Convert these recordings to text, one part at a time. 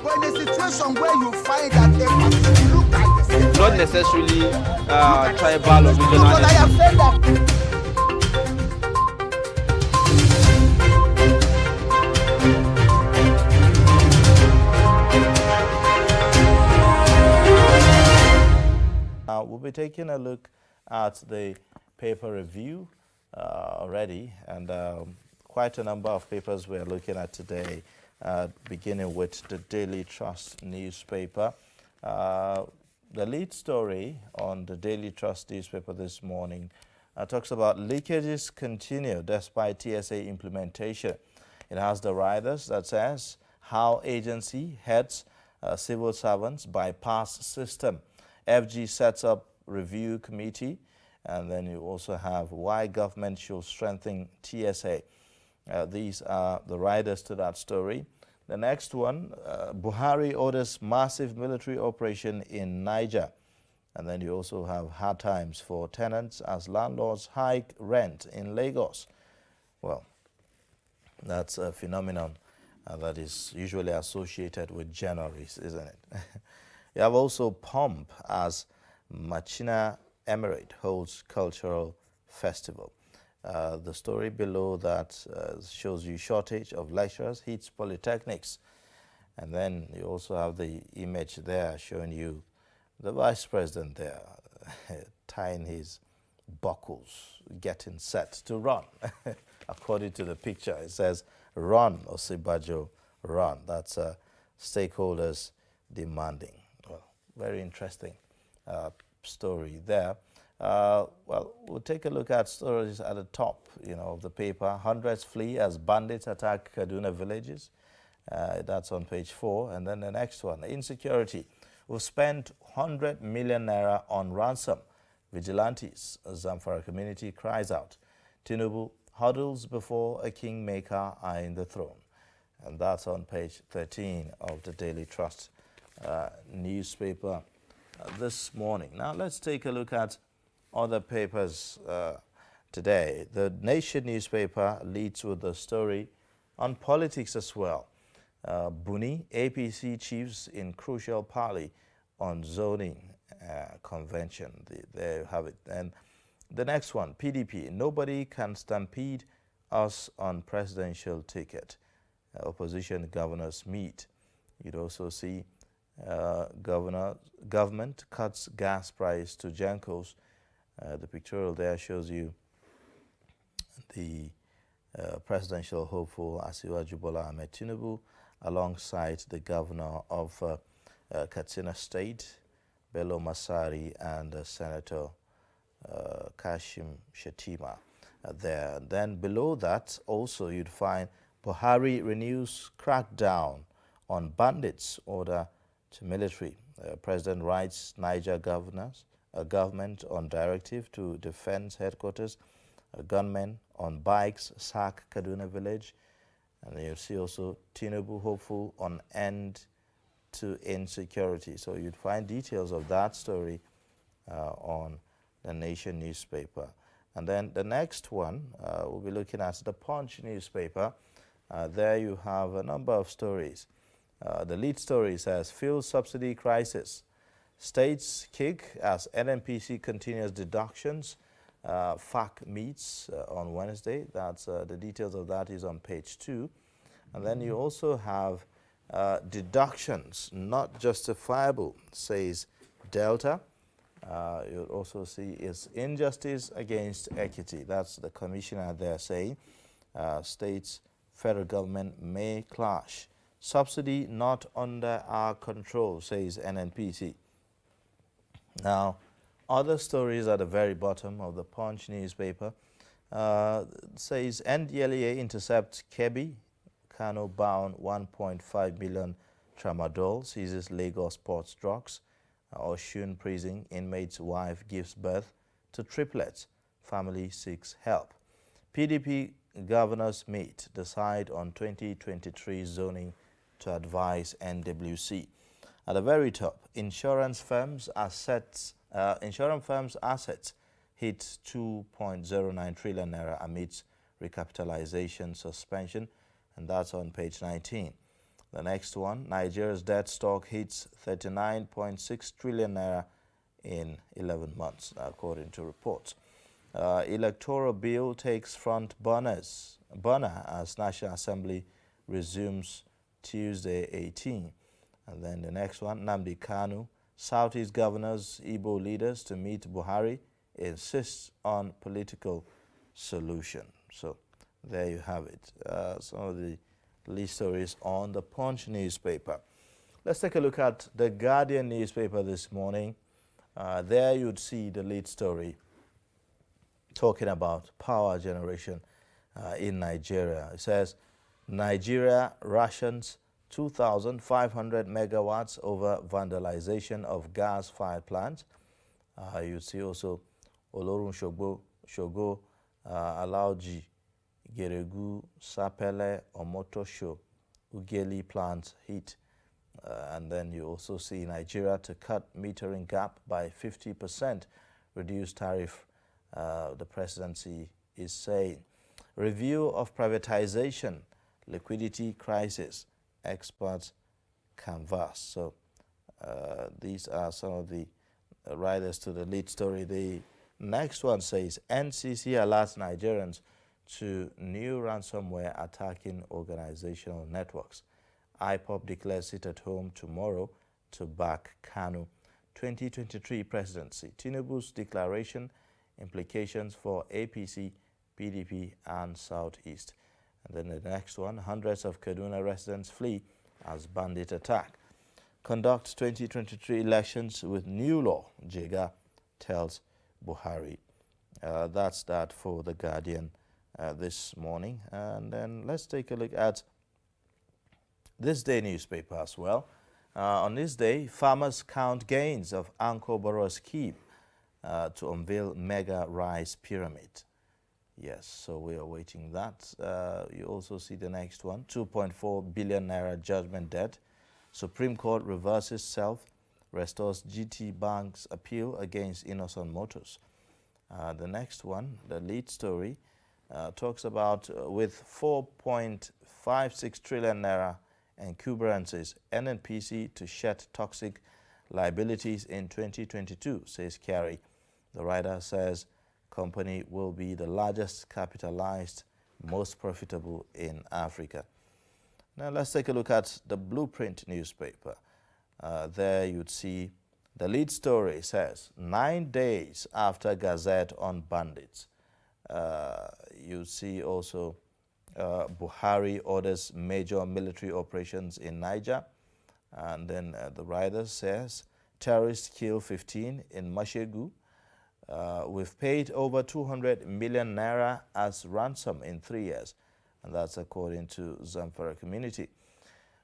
But in a situation where you find that a person look at the situation, not necessarily tribal or regional. but I have said that. Now we'll be taking a look at the paper review already, and quite a number of papers we're looking at today, beginning with the Daily Trust newspaper. The lead story on the Daily Trust newspaper this morning talks about leakages continue despite TSA implementation. It has the riders that says how agency heads civil servants bypass system. FG sets up review committee, and then you also have why government should strengthen TSA. These are the riders to that story. The next one, Buhari orders massive military operation in Niger. And then you also have hard times for tenants as landlords hike rent in Lagos. Well, that's a phenomenon that is usually associated with January, isn't it? You have also pomp as Machina Emirate holds cultural festival. The story below that shows you shortage of lecturers hits polytechnics. And then you also have the image there showing you the vice president there tying his buckles, getting set to run. According to the picture, it says, "Run, Osibajo, run." That's stakeholders demanding. Well, very interesting story there. Well, we'll take a look at stories at the top, of the paper. Hundreds flee as bandits attack Kaduna villages. That's on page 4. And then the next one, insecurity. We've spent 100 million naira on ransom. Vigilantes, Zamfara community cries out. Tinubu huddles before a kingmaker eyeing the throne. And that's on page 13 of the Daily Trust newspaper this morning. Now let's take a look at other papers today. The Nation newspaper leads with the story on politics as well. Buni, APC chiefs in crucial parley on zoning convention. There you have it. And the next one, PDP, nobody can stampede us on presidential ticket. Opposition governors meet. You'd also see government cuts gas price to Gencos. The pictorial there shows you the presidential hopeful Asiwaju Bola Ahmed Tinubu alongside the governor of Katsina State, Bello Masari, and Senator Kashim Shettima there. Then below that also you'd find Buhari renews crackdown on bandits, order to military. President writes Niger government on directive to defense headquarters. Gunmen on bikes sack Kaduna village. And you see also Tinubu hopeful on end to insecurity. So you'd find details of that story on the Nation newspaper. And then the next one, we'll be looking at the Punch newspaper. There you have a number of stories. The lead story says, fuel subsidy crisis. States kick as NNPC continues deductions. FAC meets on Wednesday. That's the details of that is on page 2. And then you also have deductions not justifiable, says Delta. You'll also see is injustice against equity. That's the commissioner there saying states, federal government may clash. Subsidy not under our control, says NNPC. Now, other stories at the very bottom of the Punch newspaper says NDLEA intercepts Kebbi, Kano bound 1.5 million tramadol, seizes Lagos ports drugs. Oshun prison inmate's wife gives birth to triplets. Family seeks help. PDP governors meet, decide on 2023 zoning to advise NWC. At the very top, insurance firms' assets hit 2.09 trillion naira amidst recapitalization suspension, and that's on page 19. The next one, Nigeria's debt stock hits 39.6 trillion naira in 11 months, according to reports. Electoral bill takes front burner as National Assembly resumes Tuesday 18. And then the next one, Nnamdi Kanu, Southeast governors, Igbo leaders to meet Buhari, insists on political solution. So there you have it. Some of the lead stories on the Punch newspaper. Let's take a look at the Guardian newspaper this morning. There you'd see the lead story talking about power generation in Nigeria. It says, Nigeria rations 2,500 megawatts over vandalization of gas-fired plants. You see also Olorun Shogo, Alaoji, Geregu, Sapele, Omotosho, Ugeli plants hit. And then you also see Nigeria to cut metering gap by 50%, reduce tariff, the presidency is saying. Review of privatization, liquidity crisis, experts canvass. So these are some of the riders to the lead story. The next one says, NCC alerts Nigerians to new ransomware attacking organizational networks. IPOB declares sit at home tomorrow to back Kanu. 2023 presidency. Tinubu's declaration, implications for APC, PDP, and Southeast. And then the next one, hundreds of Kaduna residents flee as bandit attack. Conduct 2023 elections with new law, Jega tells Buhari. That's that for the Guardian this morning. And then let's take a look at this day newspaper as well. On this day, farmers count gains of Anko Borough scheme to unveil mega rice pyramid. Yes, so we are waiting that. You also see the next one, 2.4 billion naira judgment debt. Supreme Court reverses self, restores GT Bank's appeal against Innocent Motors. The next one, the lead story, talks about with 4.56 trillion naira encumbrances, NNPC to shed toxic liabilities in 2022, says Carey. The writer says company will be the largest capitalized, most profitable in Africa. Now let's take a look at the Blueprint newspaper. There you'd see the lead story says 9 days after Gazette on bandits. You see also Buhari orders major military operations in Niger. And then the writer says terrorists kill 15 in Mashegu. We've paid over 200 million naira as ransom in 3 years. And that's according to Zamfara community.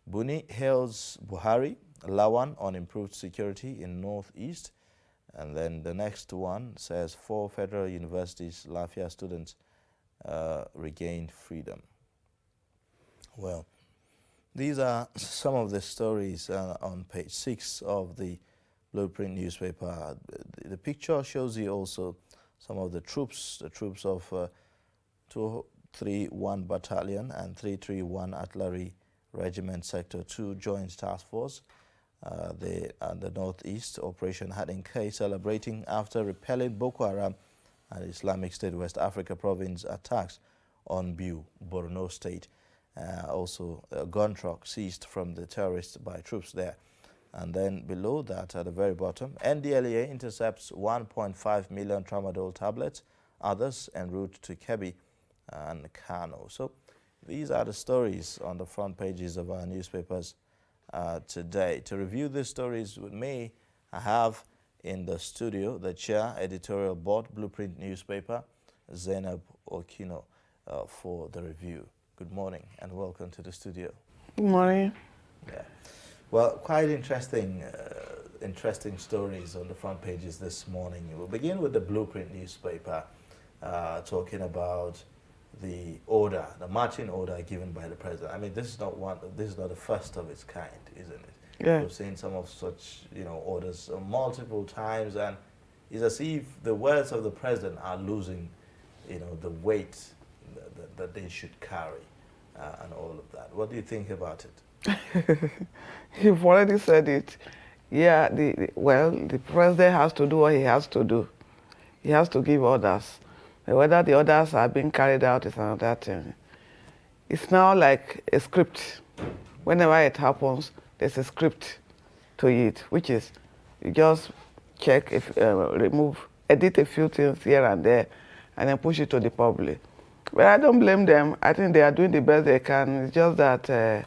Buni hails Buhari, Lawan on improved security in Northeast. And then the next one says 4 federal universities, Lafia students regained freedom. Well, these are some of the stories on page 6 of the Blueprint newspaper. The picture shows you also some of the troops of 231 Battalion and 331 Artillery Regiment Sector 2 Joint Task Force. The Northeast Operation Hadinkai celebrating after repelling Boko Haram and Islamic State West Africa Province attacks on Biu, Borno State. Also, a gun truck seized from the terrorists by troops there. And then below that, at the very bottom, NDLEA intercepts 1.5 million tramadol tablets, others en route to Kebbi and Kano. So these are the stories on the front pages of our newspapers today. To review these stories with me, I have in the studio the chair, editorial board, Blueprint newspaper, Zainab Okino, for the review. Good morning and welcome to the studio. Good morning. Yeah. Well, quite interesting stories on the front pages this morning. We'll begin with the Blueprint newspaper, talking about the order, the marching order given by the president. I mean, this is not the first of its kind, isn't it? Yeah. We've seen some of such, orders multiple times, and it's as if the words of the president are losing, the weight that they should carry, and all of that. What do you think about it? You've already said it. Yeah, well, the president has to do what he has to do. He has to give orders. Whether the orders are being carried out is another thing. It's now like a script. Whenever it happens, there's a script to it, which is you just check, if edit a few things here and there, and then push it to the public. But I don't blame them. I think they are doing the best they can. It's just that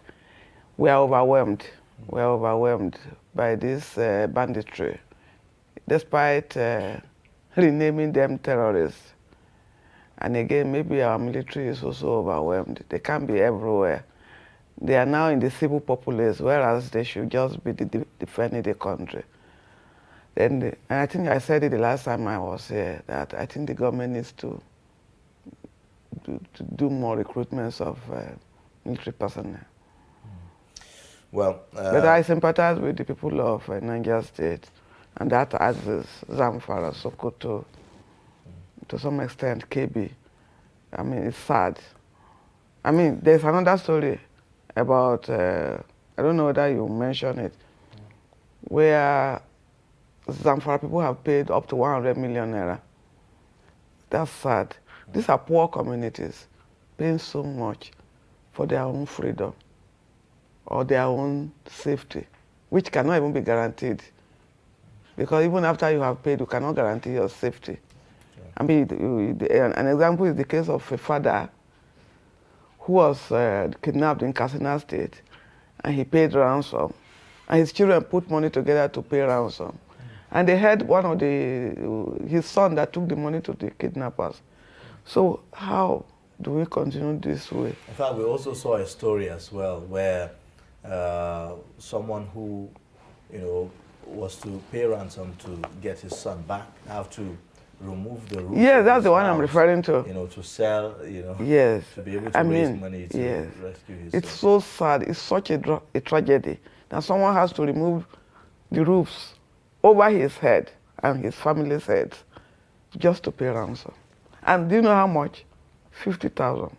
we are overwhelmed. We are overwhelmed by this banditry, despite renaming them terrorists. And again, maybe our military is also overwhelmed. They can't be everywhere. They are now in the civil populace, whereas they should just be defending the country. And I think I said it the last time I was here, that I think the government needs to do more recruitments of military personnel. Well, but I sympathize with the people of Niger State, and that as Zamfara, Sokoto, to some extent, KB. I mean, it's sad. I mean, there's another story about, I don't know whether you mentioned it, where Zamfara people have paid up to 100 million naira. That's sad. These are poor communities paying so much for their own freedom or their own safety, which cannot even be guaranteed. Because even after you have paid, you cannot guarantee your safety. I mean, an example is the case of a father who was kidnapped in Katsina State, and he paid ransom. And his children put money together to pay ransom. And they had one of his son that took the money to the kidnappers. So how do we continue this way? In fact, we also saw a story as well where someone who, was to pay ransom to get his son back have to remove the roof. Yes, that's the one I'm referring to. To sell, yes. to be able to raise money to rescue his It's son. so sad. It's such a tragedy that someone has to remove the roofs over his head and his family's head just to pay ransom. And do you know how much? 50,000.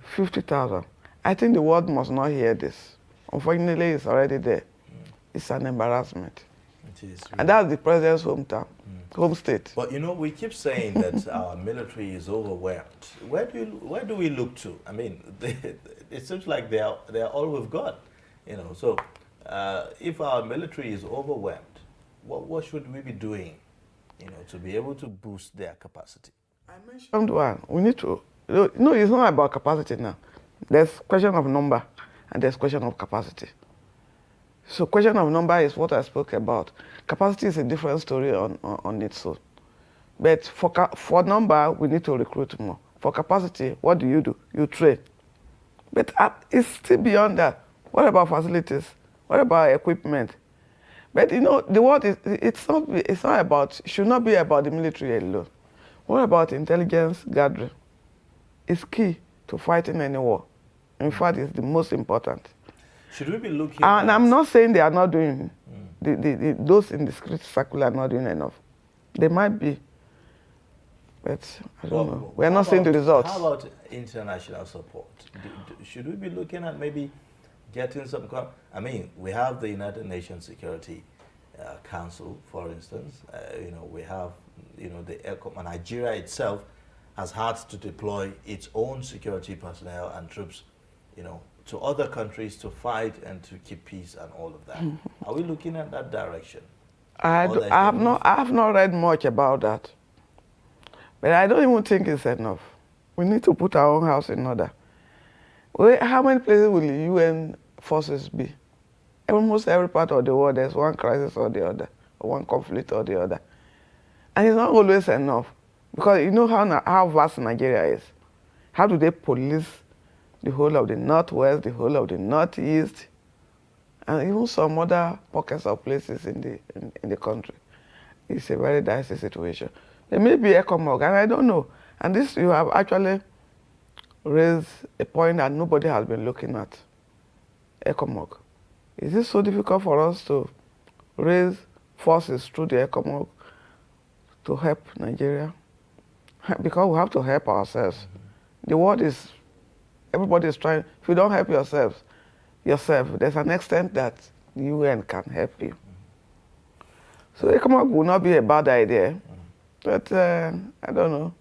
50,000. I think the world must not hear this. Unfortunately, it's already there. It's an embarrassment. It is really. And that's the president's hometown, home state. But we keep saying that our military is overwhelmed. Where do we look to? I mean, it seems like they are all we've got. So if our military is overwhelmed, what should we be doing, to be able to boost their capacity? I mentioned one. We need to. No, it's not about capacity now. There's question of number, and there's question of capacity. So question of number is what I spoke about. Capacity is a different story on its own. But for number, we need to recruit more. For capacity, what do? You train. But it's still beyond that. What about facilities? What about equipment? But the world should not be about the military alone. What about intelligence gathering? It's key to fighting any war. In fact, it's the most important. Should we be looking And I'm not saying they are not doing, those in the security circle are not doing enough. They might be, but I don't know. We are not seeing the results. How about international support? Should we be looking at maybe getting some, we have the United Nations Security Council, for instance. We have, the ECOMOG. Nigeria itself has had to deploy its own security personnel and troops, to other countries to fight and to keep peace and all of that. Are we looking at that direction? I have not read much about that. But I don't even think it's enough. We need to put our own house in order. How many places will the UN forces be? Almost every part of the world, there's one crisis or the other, or one conflict or the other. And it's not always enough. Because you know how vast Nigeria is. How do they police the whole of the Northwest, the whole of the Northeast, and even some other pockets of places in the country? It's a very dicey situation. There may be ECOMOG, and I don't know. And this, you have actually raised a point that nobody has been looking at. ECOMOG. Is it so difficult for us to raise forces through the ECOMOG to help Nigeria? Because we have to help ourselves. The world is, everybody is trying. If you don't help yourselves, yourself. There's an extent that the UN can help you. So ECOMOG would not be a bad idea, but I don't know.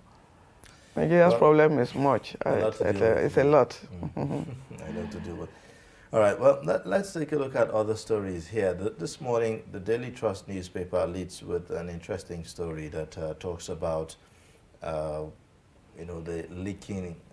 Nigeria's problem is much. It's a lot. I know to do with. All right, well, let's take a look at other stories here. This morning, the Daily Trust newspaper leads with an interesting story that talks about, you know, the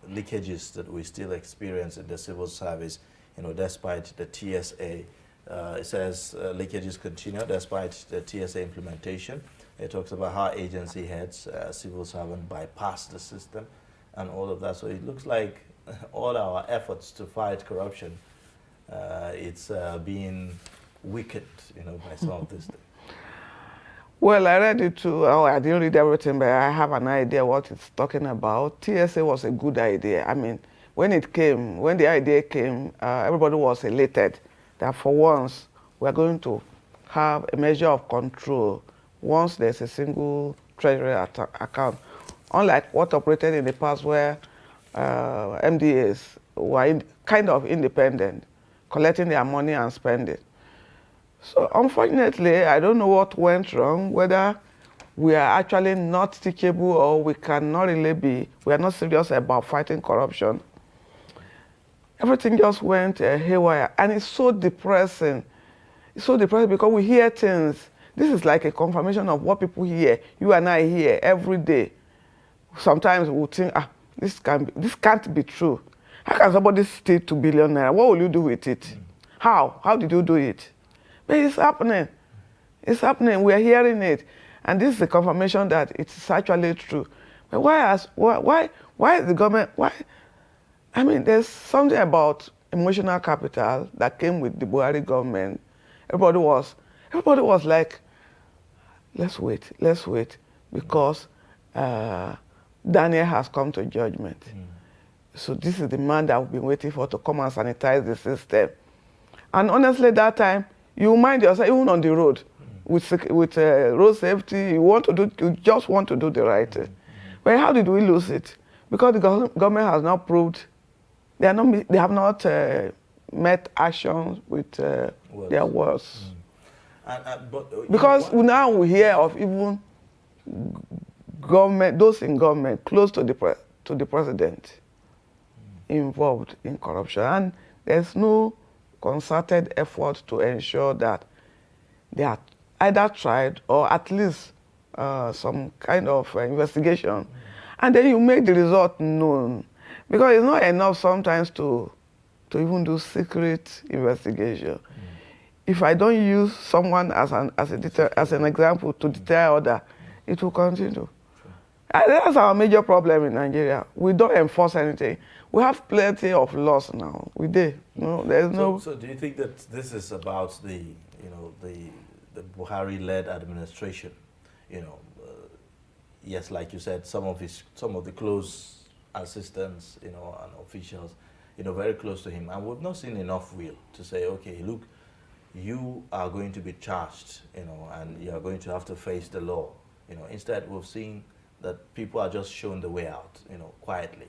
leakages that we still experience in the civil service, you know, despite the TSA. It says leakages continue despite the TSA implementation. It talks about how agency heads, civil servants bypass the system and all of that. So it looks like all our efforts to fight corruption, it's being weakened, you know, by some of this thing. Well, I read it too. Oh, I didn't read everything, but I have an idea what it's talking about. TSA was a good idea. I mean, when the idea came, everybody was elated that for once we're going to have a measure of control once there's a single treasury account. Unlike what operated in the past where MDAs were kind of independent, collecting their money and spending it. So unfortunately, I don't know what went wrong, whether we are actually not teachable or we are not serious about fighting corruption. Everything just went haywire, and it's so depressing. It's so depressing because we hear things. This is like a confirmation of what people hear. You and I hear every day. Sometimes we think, this can't be true. How can somebody steal 2 billion naira? What will you do with it? How? How did you do it? But it's happening. It's happening. We are hearing it. And this is a confirmation that it's actually true. But why is the government, I mean, there's something about emotional capital that came with the Buhari government. Everybody was like, let's wait, because Daniel has come to judgment. So this is the man that we've been waiting for to come and sanitize the system. And honestly, that time, you mind yourself, even on the road, with road safety, you just want to do the right thing. But how did we lose it? Because the government has not proved, they have not met actions with their words. Because now we hear of even government, those in government close to the president involved in corruption. And there's no concerted effort to ensure that they are either tried or at least some kind of investigation. And then you make the result known. Because it's not enough sometimes to even do secret investigation. If I don't use someone as an example to deter others, it will continue. And that's our major problem in Nigeria. We don't enforce anything. We have plenty of laws now. We do. There's no. So do you think that this is about the Buhari-led administration? Yes, like you said, some of the close assistants, and officials, very close to him, and we've not seen enough will to say, okay, look, you are going to be charged, and you are going to have to face the law. Instead, we've seen that people are just shown the way out, quietly,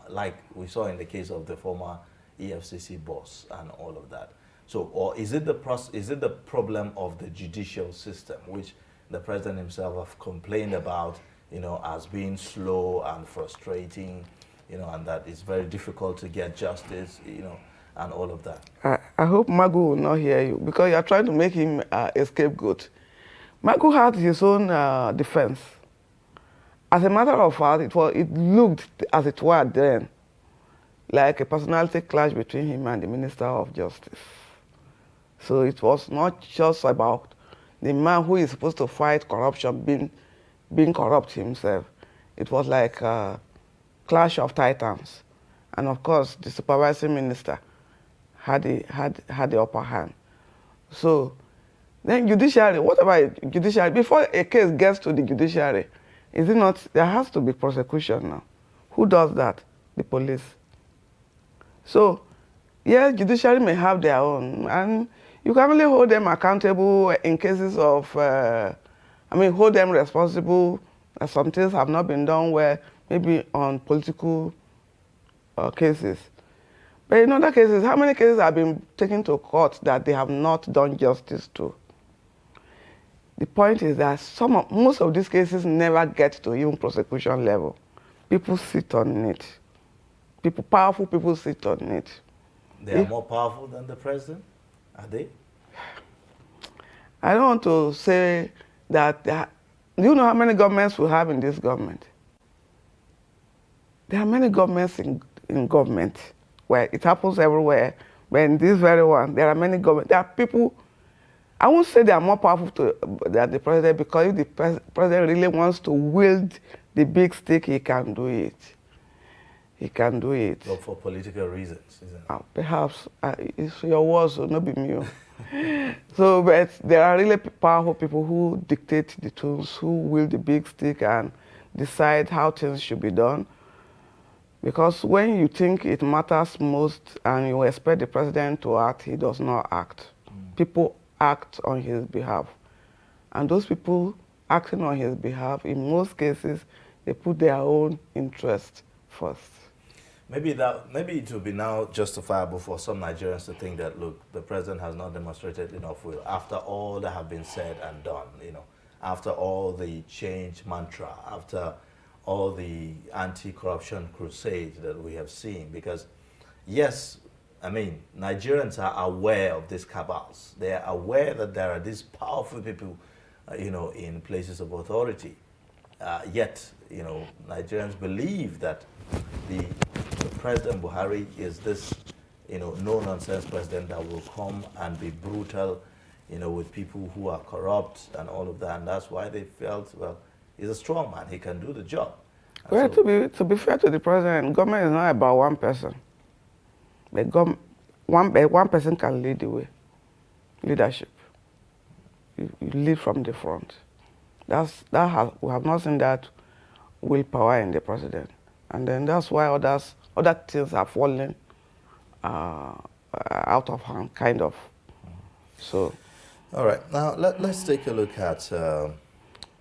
like we saw in the case of the former EFCC boss and all of that. So, or is it the problem of the judicial system, which the president himself have complained about, as being slow and frustrating, and that it's very difficult to get justice, and all of that? I hope Magu will not hear you, because you're trying to make him a scapegoat. Magu had his own defense. As a matter of fact, it looked, as it were then, like a personality clash between him and the Minister of Justice. So it was not just about the man who is supposed to fight corruption being corrupt himself. It was like a clash of titans. And of course, the supervising minister had the upper hand. So then judiciary, what about judiciary? Before a case gets to the judiciary, is it not, there has to be prosecution now. Who does that? The police. So, yes, judiciary may have their own, and you can only hold them accountable in cases of, hold them responsible. Some things have not been done where maybe on political cases. But in other cases, how many cases have been taken to court that they have not done justice to? The point is that most of these cases never get to even prosecution level. People sit on it. Powerful people sit on it. They are more powerful than the president? Are they? I don't want to say that. Do you know how many governments we have in this government? There are many governments in government where it happens everywhere. But in this very one, there are many governments. There are people. I won't say they are more powerful than the president, because if the president really wants to wield the big stick, he can do it. He can do it. But for political reasons, isn't it? Perhaps. It's your words, so not be me. So, but there are really powerful people who dictate the tools, who wield the big stick and decide how things should be done. Because when you think it matters most and you expect the president to act, he does not act. People act on his behalf. And those people acting on his behalf, in most cases, they put their own interest first. Maybe it will be now justifiable for some Nigerians to think that, look, the president has not demonstrated enough will after all that have been said and done, after all the change mantra, after all the anti-corruption crusade that we have seen. Because, yes, I mean, Nigerians are aware of these cabals. They are aware that there are these powerful people, in places of authority. Yet, Nigerians believe that the President Buhari is this, no-nonsense president that will come and be brutal, with people who are corrupt and all of that. And that's why they felt, well, he's a strong man. He can do the job. And well, so, to be fair to the president, government is not about one person. But one person can lead the way. Leadership. You lead from the front. We have not seen that willpower in the president. And then that's why other things are falling out of hand, kind of. So. All right. Now, let's take a look at...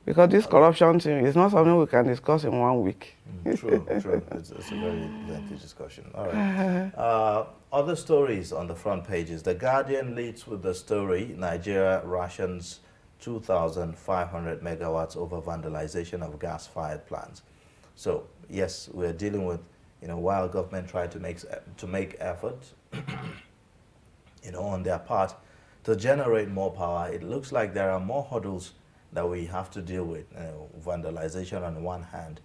because this corruption thing is not something we can discuss in 1 week. True. It's a very lengthy discussion. All right. Other stories on the front pages. The Guardian leads with the story, Nigeria rations 2,500 megawatts over vandalization of gas-fired plants. So, yes, we're dealing with, while government try to make effort, on their part to generate more power, it looks like there are more hurdles that we have to deal with. Vandalization on one hand,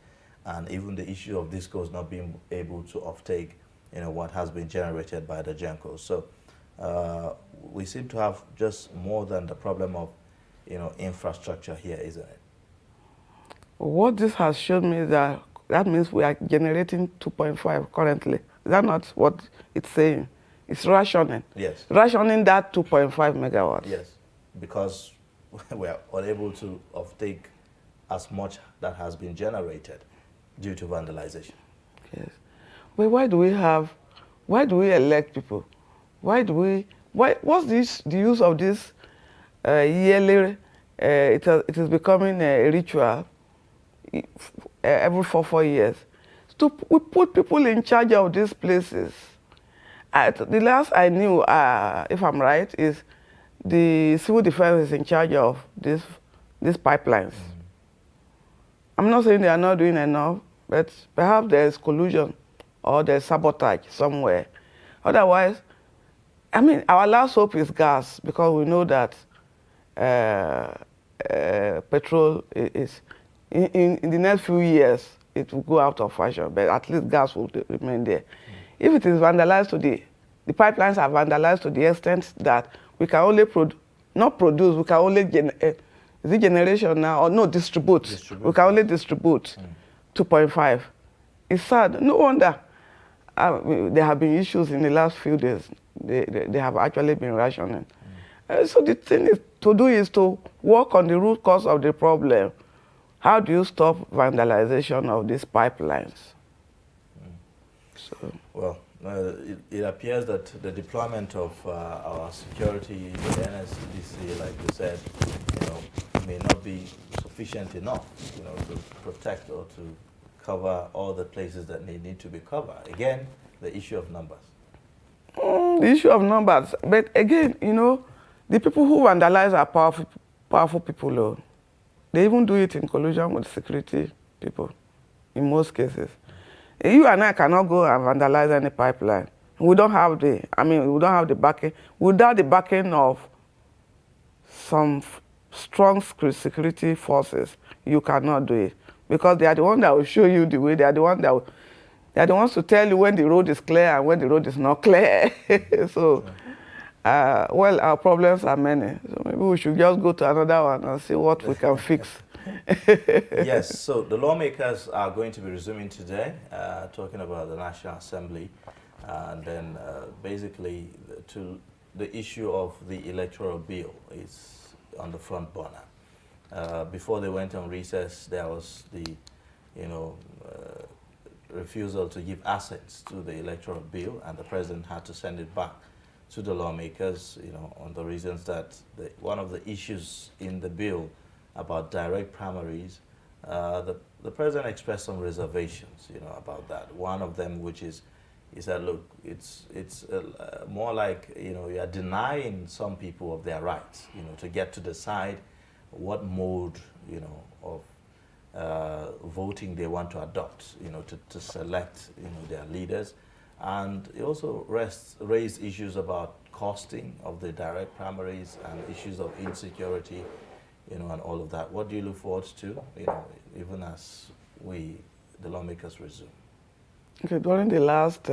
and even the issue of discos not being able to offtake, what has been generated by the GENCOs. So we seem to have just more than the problem of, infrastructure here, isn't it? What this has shown me is that means we are generating 2.5 currently. Is that not what it's saying? It's rationing. Yes. Rationing that 2.5 megawatts. Yes, because we are unable to offtake as much that has been generated due to vandalization. Yes. But why do we elect people? What's the use of this yearly, it is becoming a ritual every 4 years. We put people in charge of these places. The last I knew, if I'm right, is the civil defense is in charge of these pipelines. I'm not saying they are not doing enough, but perhaps there's collusion or there's sabotage somewhere. Otherwise, I mean, our last hope is gas, because we know that petrol is, in the next few years, it will go out of fashion, but at least gas will remain there. If it is vandalized to the pipelines are vandalized to the extent that we can only not produce, we can only is it generation now, or no, distribute. We can only distribute 2.5. It's sad. No wonder there have been issues in the last few days. They have actually been rationing. So the thing to do is to work on the root cause of the problem. How do you stop vandalization of these pipelines? So. Well, it appears that the deployment of our security, the NSCDC, like you said, may not be sufficient enough, to protect or to cover all the places that need to be covered. Again, the issue of numbers. The issue of numbers. But again, you know, the people who vandalize are powerful people. Though. They even do it in collusion with security people, in most cases. You and I cannot go and vandalize any pipeline. We don't have we don't have the backing. Without the backing of some strong security forces, you cannot do it. Because they are the ones that will show you the way. They are the ones to tell you when the road is clear and when the road is not clear. So, well, our problems are many. So maybe we should just go to another one and see what we can fix. Yes, so the lawmakers are going to be resuming today, talking about the National Assembly, and then basically to the issue of the electoral bill is on the front burner. Before they went on recess, there was the, refusal to give assents to the electoral bill, and the president had to send it back to the lawmakers, on the reasons that one of the issues in the bill about direct primaries, the president expressed some reservations, about that. One of them, which is, he said, look, it's more like, you are denying some people of their rights, to get to decide what mode, of voting they want to adopt, to select, their leaders. And he also raised issues about costing of the direct primaries and issues of insecurity, and all of that. What do you look forward to, even as the lawmakers resume? Okay, during the last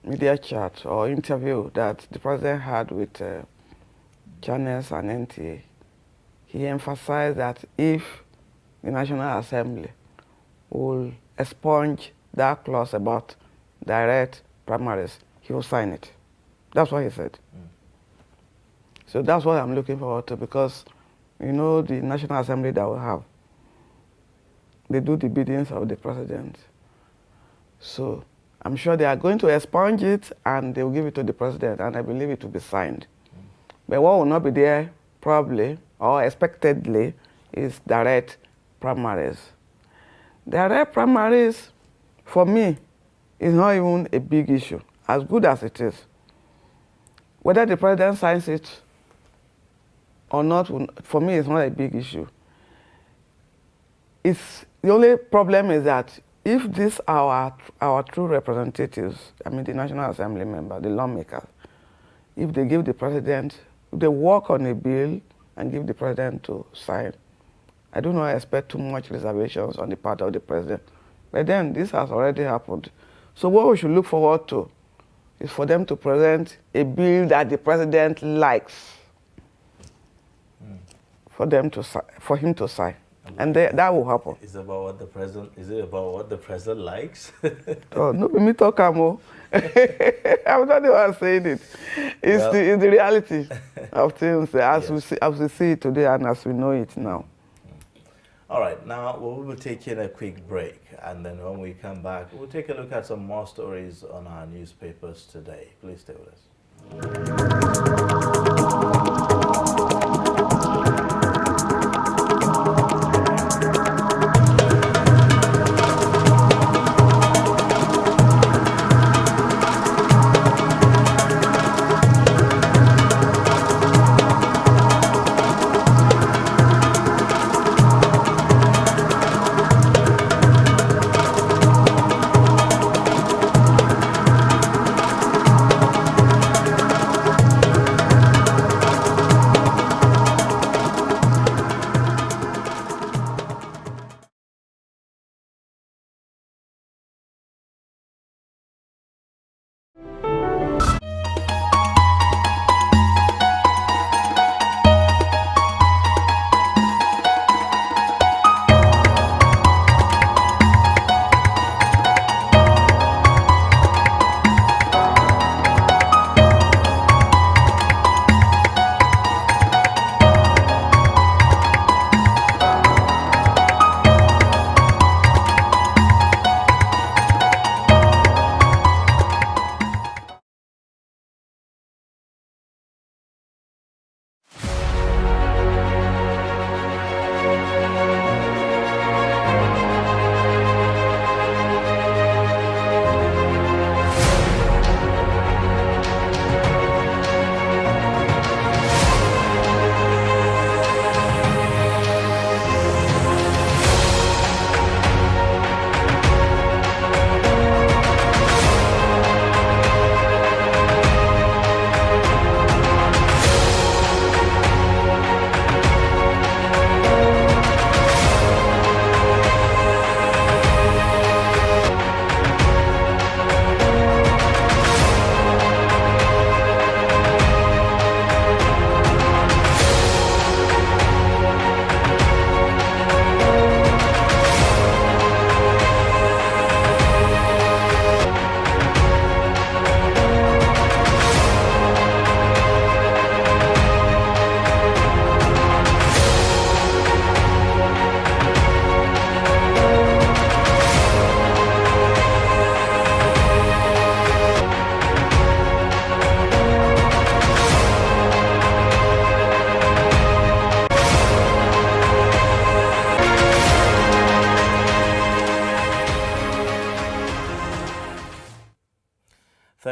media chat or interview that the president had with channels and NTA, he emphasized that if the National Assembly will expunge that clause about direct primaries, he will sign it. That's what he said. So that's what I'm looking forward to, because, the National Assembly that we have, they do the biddings of the president. So I'm sure they are going to expunge it and they will give it to the president, and I believe it will be signed. But what will not be there, probably, or expectedly, is direct primaries. Direct primaries, for me, is not even a big issue, as good as it is. Whether the president signs it or not, for me, it's not a big issue. The only problem is that if these are our true representatives, the National Assembly members, the lawmakers, if they give the president, if they work on a bill and give the president to sign, I do not expect too much reservations on the part of the president. But then this has already happened. So what we should look forward to is for them to present a bill that the president likes, for him to sign. And that will happen. Is it about what the president likes? Oh, no, me talk more. I'm not the one saying it. It's the reality of things as we see it today and as we know it now. All right, now we'll be taking a quick break, and then when we come back, we'll take a look at some more stories on our newspapers today. Please stay with us.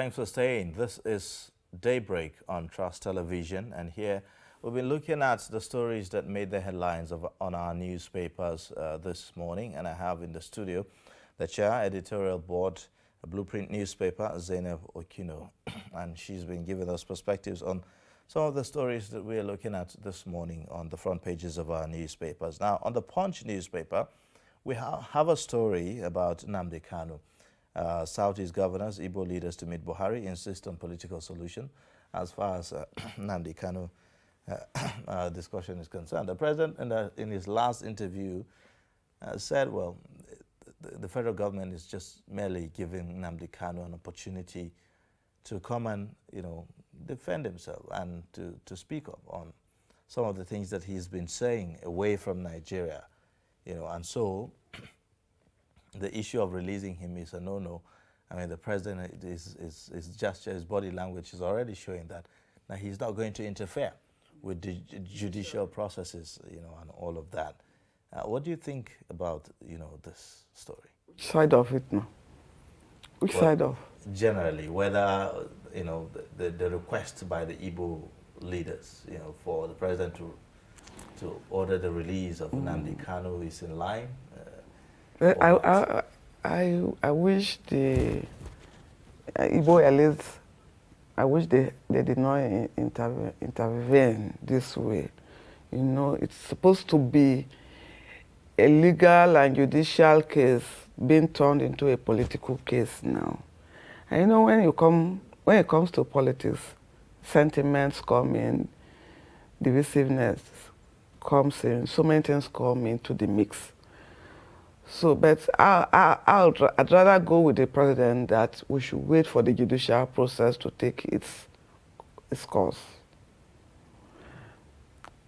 Thanks for staying. This is Daybreak on Trust Television, and here we've been looking at the stories that made the headlines on our newspapers this morning, and I have in the studio the chair, editorial board, Blueprint newspaper, Zainab Okino, and she's been giving us perspectives on some of the stories that we are looking at this morning on the front pages of our newspapers. Now, on the Punch newspaper, we have a story about Nnamdi Kanu. Southeast governors, Igbo leaders to meet Buhari, insist on political solution as far as Nnamdi Kanu discussion is concerned. The president, in his last interview, said, well, the federal government is just merely giving Nnamdi Kanu an opportunity to come and, defend himself and to speak up on some of the things that he's been saying away from Nigeria, and so the issue of releasing him is a no-no. I mean, the president is gesture, his body language is already showing that now he's not going to interfere with the judicial processes, and all of that. What do you think about, this story? Which side of it now? Which side of? Generally, whether, the request by the Igbo leaders, for the president to order the release of Nnamdi Kanu is in line. I wish the Igbo elites, I wish they did not intervene this way. It's supposed to be a legal and judicial case being turned into a political case now. And when it comes to politics, sentiments come in, divisiveness comes in, so many things come into the mix. So, but I'd rather go with the president that we should wait for the judicial process to take its course.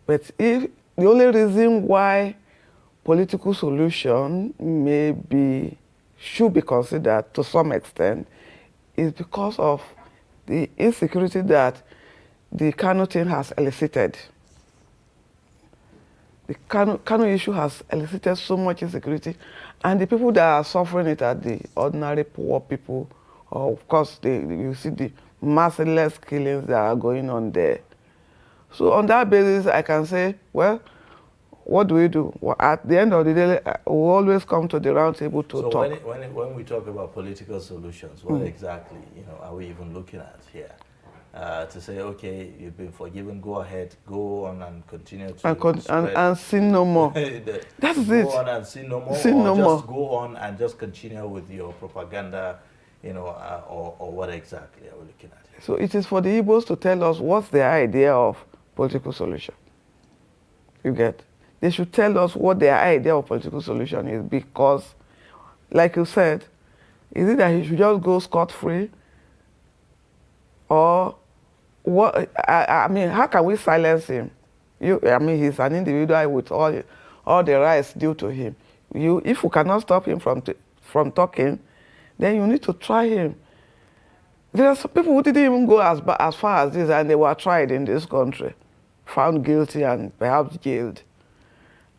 But if the only reason why political solution should be considered to some extent is because of the insecurity that the Kanu thing has elicited. The Kanu issue has elicited so much insecurity, and the people that are suffering it are the ordinary poor people. Of course, you see the merciless killings that are going on there. So on that basis, I can say, well, what do we do? Well, at the end of the day, we always come to the round table to talk. So when we talk about political solutions, what exactly are we even looking at here? To say, okay, you've been forgiven, go ahead, go on and continue to and sin no more. That's it. Go on and sin no more, just go on and just continue with your propaganda, or what exactly are we looking at here? So it is for the Igbos to tell us what's their idea of political solution. You get? They should tell us what their idea of political solution is, because, like you said, is it that he should just go scot-free? Or what? I mean, how can we silence him? He's an individual with all the rights due to him. If you cannot stop him from talking, then you need to try him. There are some people who didn't even go as far as this, and they were tried in this country, found guilty and perhaps jailed.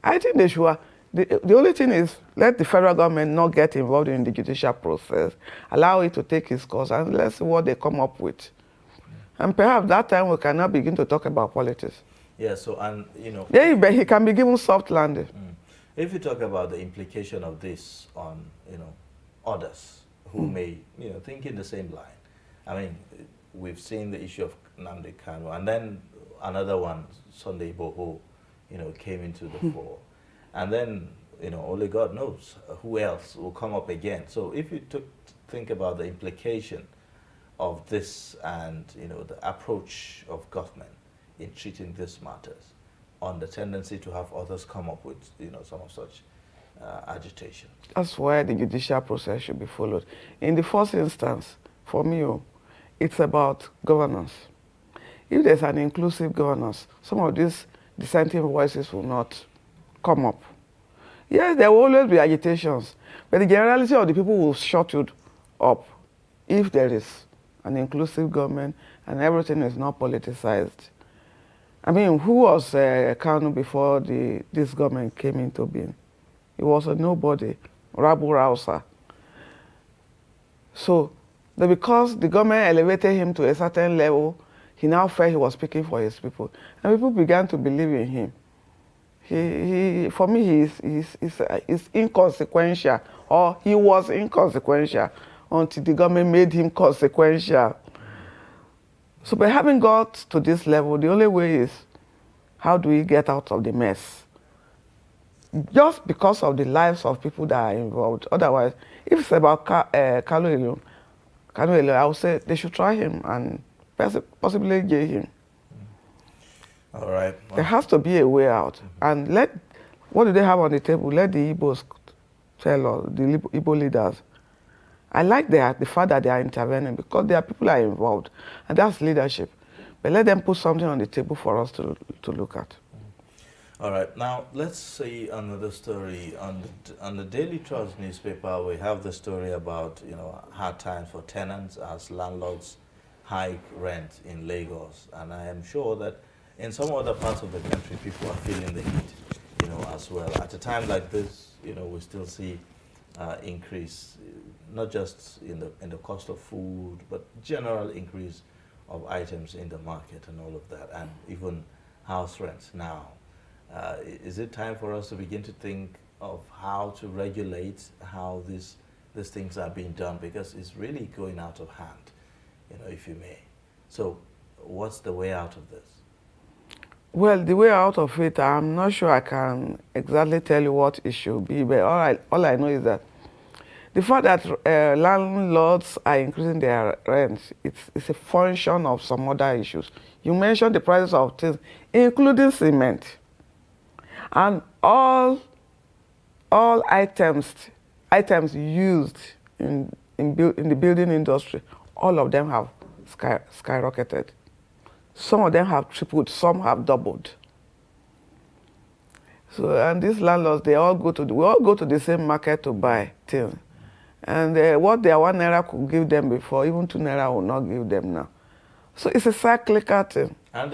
I think they should. The only thing is, let the federal government not get involved in the judicial process, allow it to take its course, and let's see what they come up with. And perhaps that time we cannot begin to talk about politics. Yeah, so, and, Yeah, but he can be given soft landing. If you talk about the implication of this on, others who may, think in the same line. I mean, we've seen the issue of Nnamdi Kanu, and then another one, Sunday Igboho, came into the fore. And then, only God knows who else will come up again. So if you think about the implication of this and, the approach of government in treating these matters on the tendency to have others come up with, some of such agitation. That's why the judicial process should be followed. In the first instance, for me, it's about governance. If there's an inclusive governance, some of these dissenting voices will not come up. Yes, there will always be agitations, but the generality of the people will shut you up if there is an inclusive government and everything is not politicized. I mean, who was Kanu before this government came into being? He was a nobody, Rabu Rausa. So that because the government elevated him to a certain level, he now felt he was speaking for his people. And people began to believe in him. For me, he's inconsequential, or he was inconsequential until the government made him consequential. So by having got to this level, the only way is, how do we get out of the mess? Just because of the lives of people that are involved. Otherwise, if it's about Kalu Elon, I would say they should try him and possibly jail him. All right. Well, there has to be a way out. And what do they have on the table? Let the Igbos tell us, the Igbo leaders. I like the fact that they are intervening because there are people that are involved, and that's leadership. But let them put something on the table for us to look at. all right. Now, let's see another story. On the Daily Trust newspaper, we have the story about, hard times for tenants as landlords hike rent in Lagos. And I am sure that in some other parts of the country, people are feeling the heat, as well. At a time like this, we still see increase, not just in the cost of food, but general increase of items in the market and all of that, and even house rents now. Is it time for us to begin to think of how to regulate how these things are being done? Because it's really going out of hand, if you may. So what's the way out of this? Well, the way out of it, I'm not sure I can exactly tell you what it should be, but all I know is that the fact that landlords are increasing their rents, it's a function of some other issues. You mentioned the prices of things, including cement. And all items used in the building industry, all of them have skyrocketed. Some of them have tripled, some have doubled. So, and these landlords, we all go to the same market to buy things. And what their 1 naira could give them before, even 2 naira will not give them now. So it's a cyclical thing. And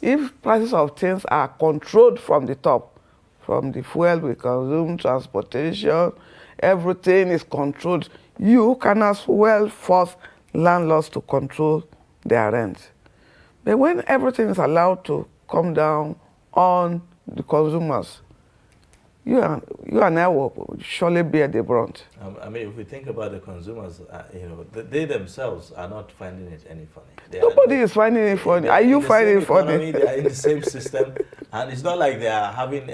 if prices of things are controlled from the top, from the fuel we consume, transportation, everything is controlled, you can as well force landlords to control their rent. But when everything is allowed to come down on the consumers, you and I will surely bear the brunt. I mean, if we think about the consumers, they themselves are not finding it any funny. Nobody is finding it funny. Are you finding it funny? They are in the same system, and it's not like they are having,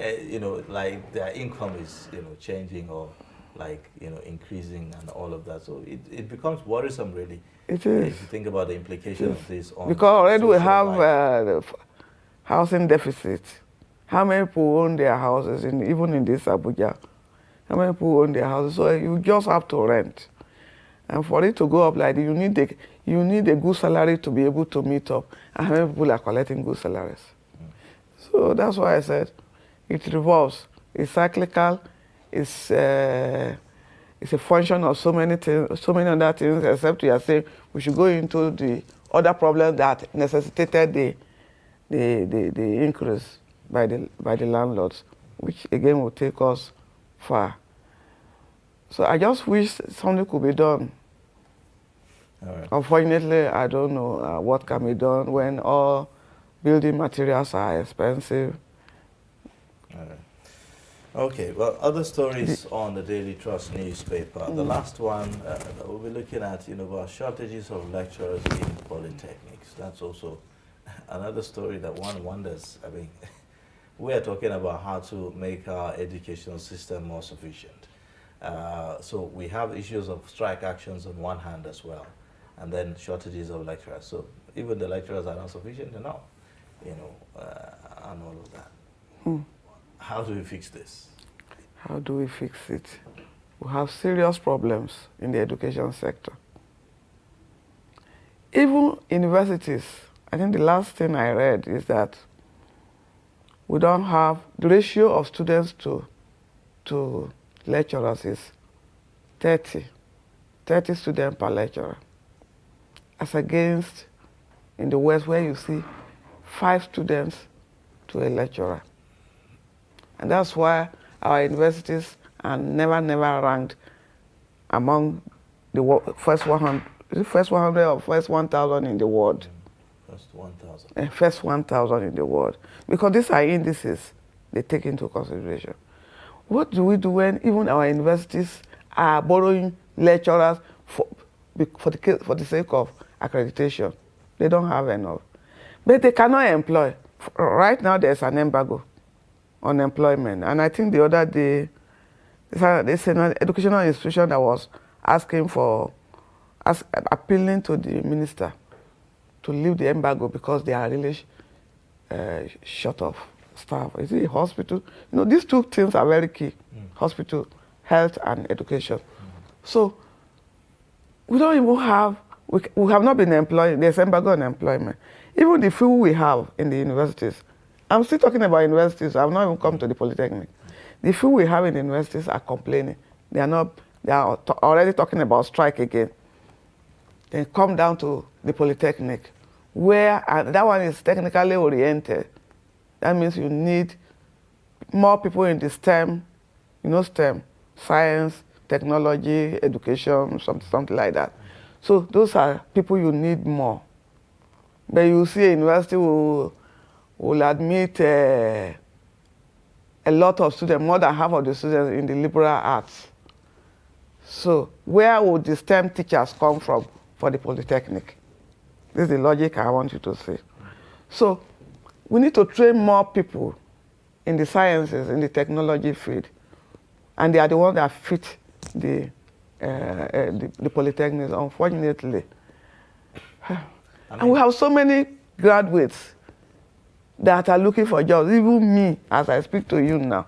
like their income is, changing or increasing and all of that. So it becomes worrisome, really. It is. If you think about the implication of this on because already we have housing deficit. How many people own their houses, even in this Abuja? How many people own their houses? So you just have to rent. And for it to go up like that, you need a good salary to be able to meet up. And how many people are collecting good salaries? So that's why I said it revolves. It's cyclical. It's a function of so many things, so many other things, except you are saying we should go into the other problems that necessitated the increase by the landlords, which again will take us far. So I just wish something could be done. All right. Unfortunately, I don't know what can be done when all building materials are expensive. All right. Okay, well, other stories on the Daily Trust newspaper. The last one that we'll be looking at, about shortages of lecturers in polytechnics. That's also another story that one wonders. I mean, we are talking about how to make our educational system more sufficient. So we have issues of strike actions on one hand as well, and then shortages of lecturers. So even the lecturers are not sufficient enough, and all of that. How do we fix this? How do we fix it? We have serious problems in the education sector. Even universities, I think the last thing I read is that we don't have, the ratio of students to lecturers is 30 students per lecturer, as against in the West where you see 5 students to a lecturer. And that's why our universities are never ranked among first 100, is it first 100 or first 1,000 in the world? First 1,000. First 1,000 in the world. Because these are indices they take into consideration. What do we do when even our universities are borrowing lecturers for the sake of accreditation? They don't have enough. But they cannot employ. Right now there's an embargo on employment. And I think the other day, there's an educational institution that was appealing to the minister to lift the embargo because they are really short of staff. Is it a hospital? You know, these two things are very key. Hospital, health, and education. So we don't even have, we have not been employing, there's embargo on employment. Even the few we have in the universities, I'm still talking about universities, I've not even come to the Polytechnic. The few we have in the universities are complaining. They are already talking about strike again. Then come down to the Polytechnic, where that one is technically oriented. That means you need more people in the STEM, you know, STEM, science, technology, education, something like that. So those are people you need more. But you see a university will admit a lot of students, more than half of the students in the liberal arts. So where would the STEM teachers come from for the Polytechnic? This is the logic I want you to see. So we need to train more people in the sciences, in the technology field. And they are the ones that fit the Polytechnics, unfortunately. And we have so many graduates that are looking for jobs. Even me, as I speak to you now,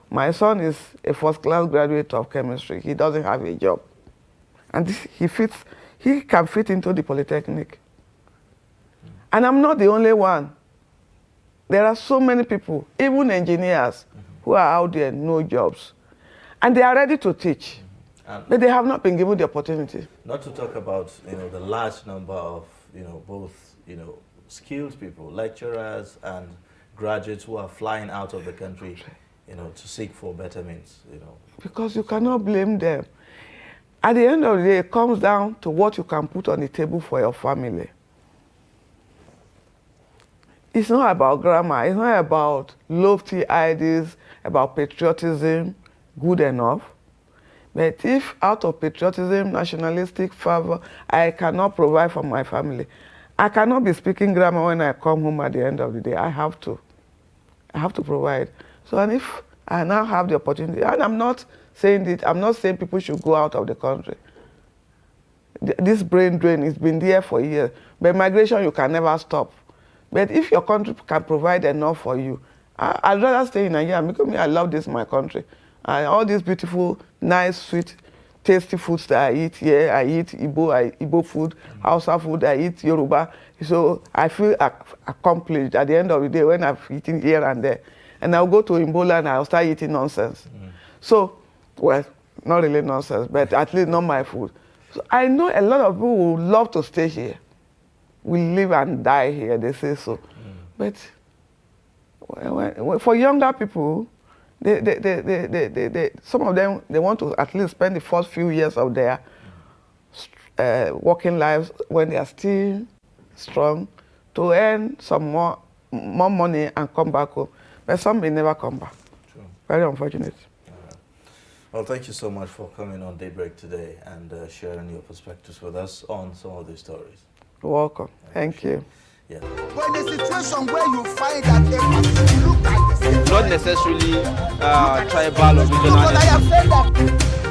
my son is a first-class graduate of chemistry. He doesn't have a job. And he can fit into the Polytechnic. And I'm not the only one. There are so many people, even engineers, who are out there, no jobs. And they are ready to teach, but they have not been given the opportunity. Not to talk about, you know, the large number of, you know, both, you know, skilled people, lecturers and graduates who are flying out of the country, you know, to seek for betterments, you know. Because you cannot blame them. At the end of the day, it comes down to what you can put on the table for your family. It's not about grammar. It's not about lofty ideas, about patriotism, good enough. But if out of patriotism, nationalistic fervor, I cannot provide for my family, I cannot be speaking grammar when I come home at the end of the day. I have to provide. So, and if I now have the opportunity, and I'm not saying that, I'm not saying people should go out of the country. This brain drain has been there for years. But migration, you can never stop. But if your country can provide enough for you, I'd rather stay in Nigeria because I love this, my country. All these beautiful, nice, sweet, tasty foods that I eat here, I eat Igbo food, Hausa food, I eat Yoruba. So I feel accomplished at the end of the day when I've eaten here and there. And I'll go to Imbola and I'll start eating nonsense. So, well, not really nonsense, but at least not my food. So I know a lot of people would love to stay here. We live and die here, they say so. But for younger people, some of them, they want to at least spend the first few years of their working lives when they are still strong to earn some more money and come back home. But some may never come back. True. Very unfortunate. Well, thank you so much for coming on Daybreak today and sharing your perspectives with us on some of these stories. You're welcome. Thank you. Yeah. But in a situation where you find that a look like the same, Not necessarily tribal or regional. I have said that